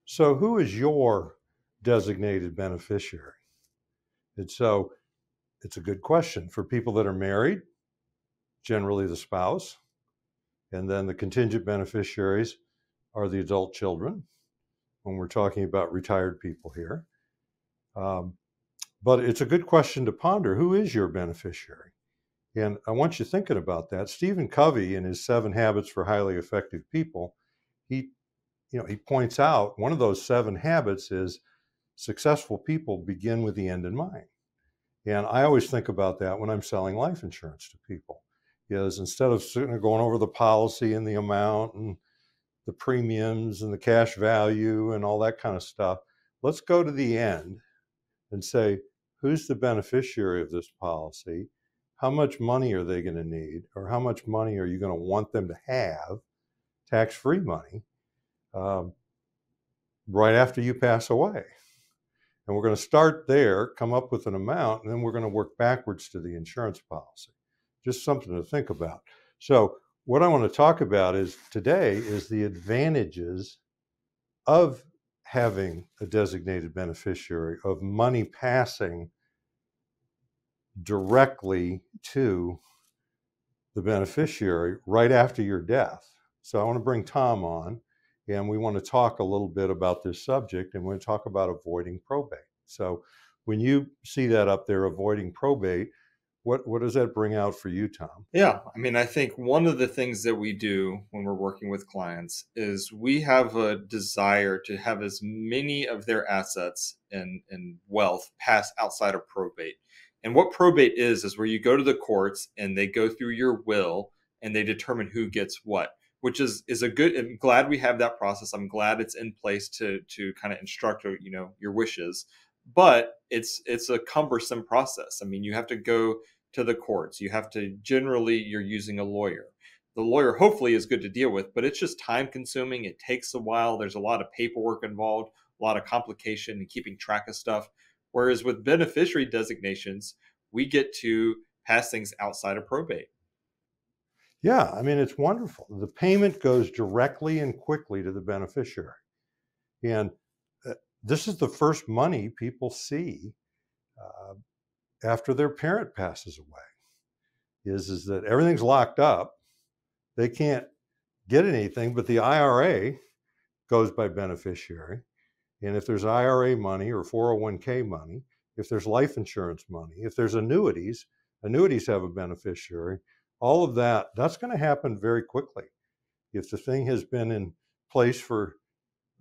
So who is your designated beneficiary? And so it's a good question for people that are married, generally the spouse, and then the contingent beneficiaries are the adult children when we're talking about retired people here. Um, but it's a good question to ponder. Who is your beneficiary? And I want you thinking about that. Stephen Covey, in his 7 Habits for Highly Effective People, he he points out one of those 7 habits is successful people begin with the end in mind. And I always think about that when I'm selling life insurance to people. Is instead of sitting there going over the policy and the amount and the premiums and the cash value and all that kind of stuff, let's go to the end and say, who's the beneficiary of this policy? How much money are they going to need? Or how much money are you going to want them to have, tax-free money, um, right after you pass away? And we're going to start there, come up with an amount, and then we're going to work backwards to the insurance policy. Just something to think about. So what I want to talk about today is the advantages of having a designated beneficiary, of money passing directly to the beneficiary right after your death. So I want to bring Tom on, and we want to talk a little bit about this subject, and we're going to talk about avoiding probate. So when you see that up there, avoiding probate, what does that bring out for you, Tom? Yeah, I mean, I think one of the things that we do when we're working with clients is we have a desire to have as many of their assets and wealth pass outside of probate. And what probate is where you go to the courts and they go through your will and they determine who gets what, which is a good. I'm glad we have that process. I'm glad it's in place to kind of instruct your wishes, but it's a cumbersome process. I mean, you have to go to the courts. You have to generally, you're using a lawyer. The lawyer hopefully is good to deal with, but it's just time consuming. It takes a while. There's a lot of paperwork involved, a lot of complication and keeping track of stuff. Whereas with beneficiary designations, we get to pass things outside of probate. Yeah, I mean, it's wonderful. The payment goes directly and quickly to the beneficiary. And this is the first money people see uh, after their parent passes away, is that everything's locked up. They can't get anything, but the IRA goes by beneficiary. And if there's IRA money or 401k money, if there's life insurance money, if there's annuities, annuities have a beneficiary. All of that's going to happen very quickly. If the thing has been in place for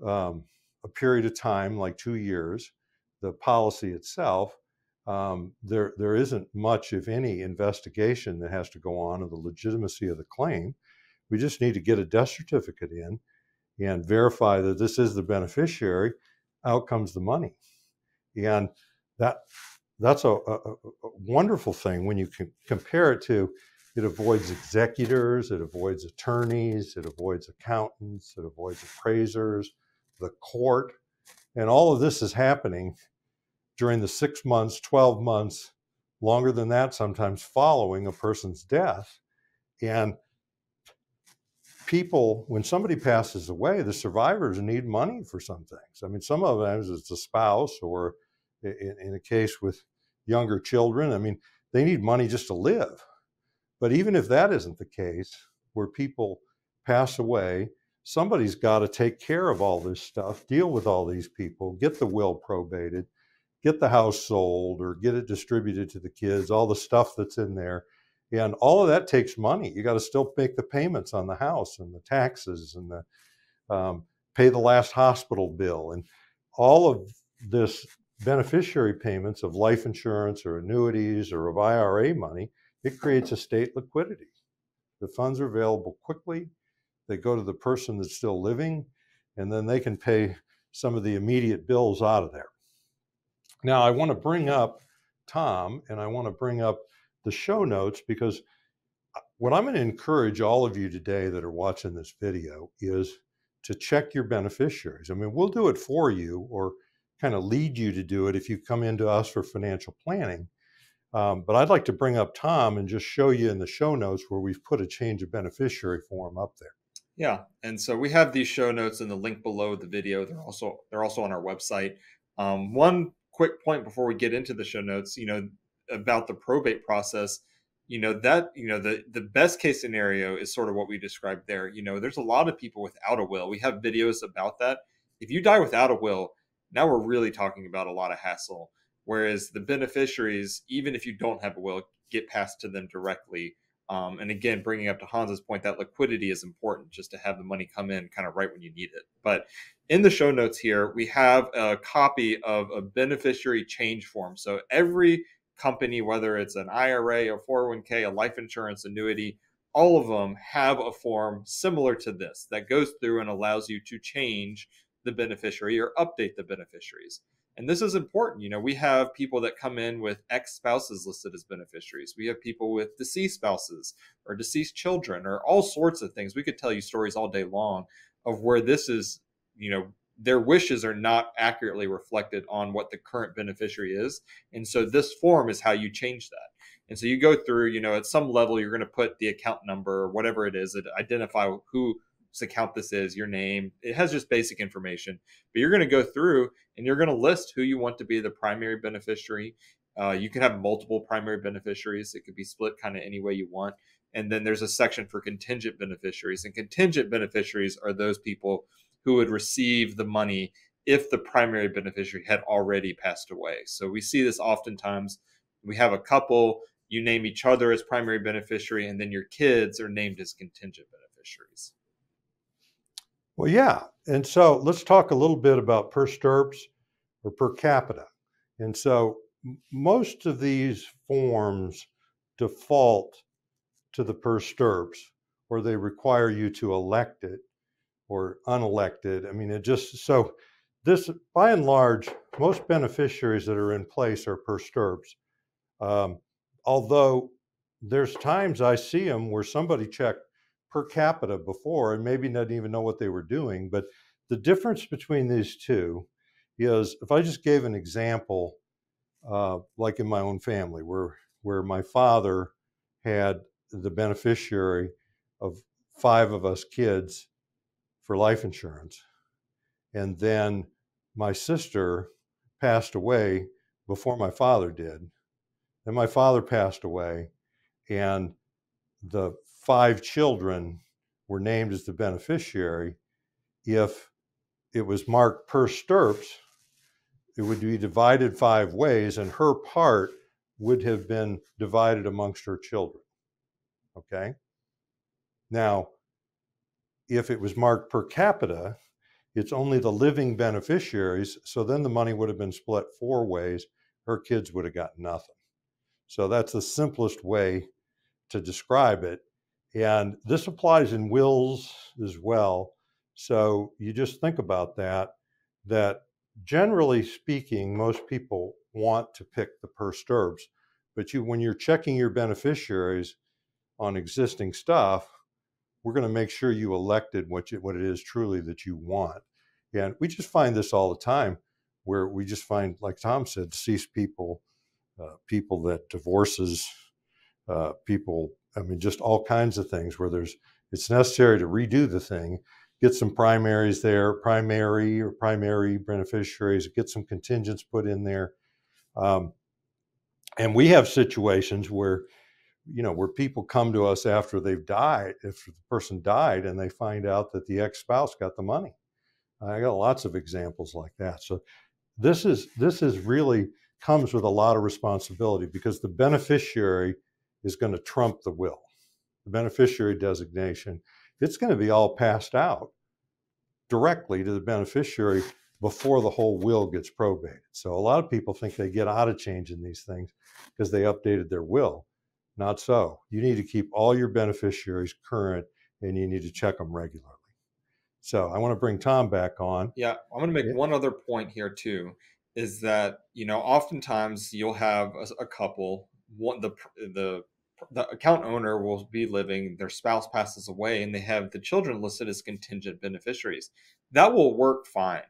a period of time, like 2 years, the policy itself, there isn't much, if any, investigation that has to go on of the legitimacy of the claim. We just need to get a death certificate in and verify that this is the beneficiary. Out comes the money. And that that's a wonderful thing when you can compare it to, it avoids executors, it avoids attorneys, it avoids accountants, it avoids appraisers, the court. And all of this is happening during the 6 months, 12 months, longer than that sometimes, following a person's death. And people, when somebody passes away, the survivors need money for some things. I mean, some of them it's a spouse, or in a case with younger children, I mean, they need money just to live. But even if that isn't the case, where people pass away, somebody's got to take care of all this stuff, deal with all these people, get the will probated, get the house sold, or get it distributed to the kids, all the stuff that's in there. And all of that takes money. You got to still make the payments on the house and the taxes and the pay the last hospital bill, and all of this beneficiary payments of life insurance or annuities or of IRA money. It creates estate liquidity. The funds are available quickly. They go to the person that's still living, and then they can pay some of the immediate bills out of there. Now, I want to bring up Tom, and I want to bring up the show notes, because what I'm going to encourage all of you today that are watching this video is to check your beneficiaries. I mean, we'll do it for you, or kind of lead you to do it if you come into us for financial planning. But I'd like to bring up Tom and just show you in the show notes where we've put a change of beneficiary form up there. Yeah, and so we have these show notes in the link below the video. They're also on our website. One quick point before we get into the show notes, about the probate process. The best case scenario is sort of what we described there. There's a lot of people without a will. We have videos about that. If you die without a will, now we're really talking about a lot of hassle. Whereas the beneficiaries, even if you don't have a will, get passed to them directly. And again, bringing up to Hans's point, that liquidity is important just to have the money come in kind of right when you need it. But in the show notes here, we have a copy of a beneficiary change form. So every company, whether it's an IRA, a 401k, a life insurance annuity, all of them have a form similar to this that goes through and allows you to change the beneficiary or update the beneficiaries. And this is important. We have people that come in with ex spouses listed as beneficiaries. We have people with deceased spouses or deceased children or all sorts of things. We could tell you stories all day long of where this is, their wishes are not accurately reflected on what the current beneficiary is. And so this form is how you change that. And so you go through, at some level, you're going to put the account number or whatever it is that identify whose account this is, your name. It has just basic information, but you're going to go through and you're going to list who you want to be the primary beneficiary. You can have multiple primary beneficiaries. It could be split kind of any way you want. And then there's a section for contingent beneficiaries. And contingent beneficiaries are those people who would receive the money if the primary beneficiary had already passed away. So we see this oftentimes. We have a couple, you name each other as primary beneficiary, and then your kids are named as contingent beneficiaries. Well, yeah. And so let's talk a little bit about per stirps or per capita. And so most of these forms default to the per stirps, or they require you to elect it or unelected. I mean, this, by and large, most beneficiaries that are in place are per stirps. Although there's times I see them where somebody checked per capita before and maybe not even know what they were doing. But the difference between these two is, if I just gave an example, like in my own family, where my father had the beneficiary of 5 of us kids for life insurance, and then my sister passed away before my father did. Then my father passed away, and the 5 children were named as the beneficiary. If it was marked per stirps, it would be divided 5 ways, and her part would have been divided amongst her children. Okay? Now, if it was marked per capita, it's only the living beneficiaries, so then the money would have been split 4 ways. Her kids would have gotten nothing. So that's the simplest way to describe it. And this applies in wills as well. So you just think about that generally speaking, most people want to pick the per stirps, but when you're checking your beneficiaries on existing stuff, we're going to make sure you elected what it is truly that you want. And we just find this all the time, where we just find, like Tom said, deceased people, people that divorces, people, I mean, just all kinds of things where it's necessary to redo the thing, get some primaries there, primary beneficiaries, get some contingents put in there. And we have situations where people come to us after they've died, if the person died, and they find out that the ex-spouse got the money. I got lots of examples like that. So this is really comes with a lot of responsibility, because the beneficiary is going to trump the will. The beneficiary designation, it's going to be all passed out directly to the beneficiary before the whole will gets probated. So a lot of people think they get out of changing these things because they updated their will. Not so. You need to keep all your beneficiaries current, and you need to check them regularly. So I want to bring Tom back on. Yeah, I'm going to make one other point here too, is that oftentimes you'll have a couple. The account owner will be living, their spouse passes away, and they have the children listed as contingent beneficiaries. That will work fine.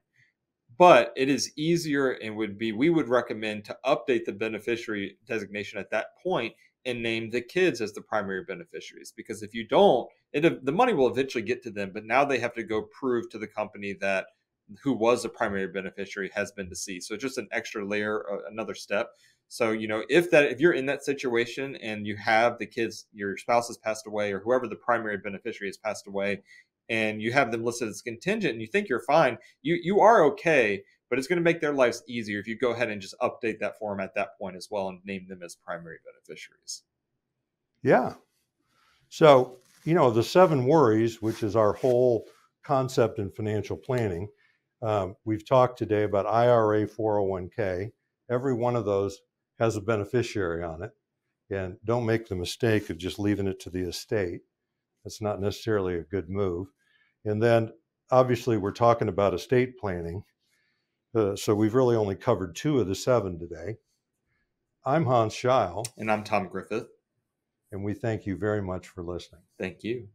But it is easier, and we would recommend to update the beneficiary designation at that point and name the kids as the primary beneficiaries. Because if you don't, the money will eventually get to them, but now they have to go prove to the company that who was a primary beneficiary has been deceased. So just an extra layer, another step. So, if you're in that situation and you have the kids, your spouse has passed away, or whoever the primary beneficiary has passed away, and you have them listed as contingent and you think you're fine, you are okay, but it's going to make their lives easier if you go ahead and just update that form at that point as well and name them as primary beneficiaries. Yeah. So, the 7 worries, which is our whole concept in financial planning, we've talked today about IRA, 401k. Every one of those has a beneficiary on it. And don't make the mistake of just leaving it to the estate. That's not necessarily a good move. And then obviously we're talking about estate planning. So we've really only covered 2 of the 7 today. I'm Hans Scheil. And I'm Tom Griffith. And we thank you very much for listening. Thank you.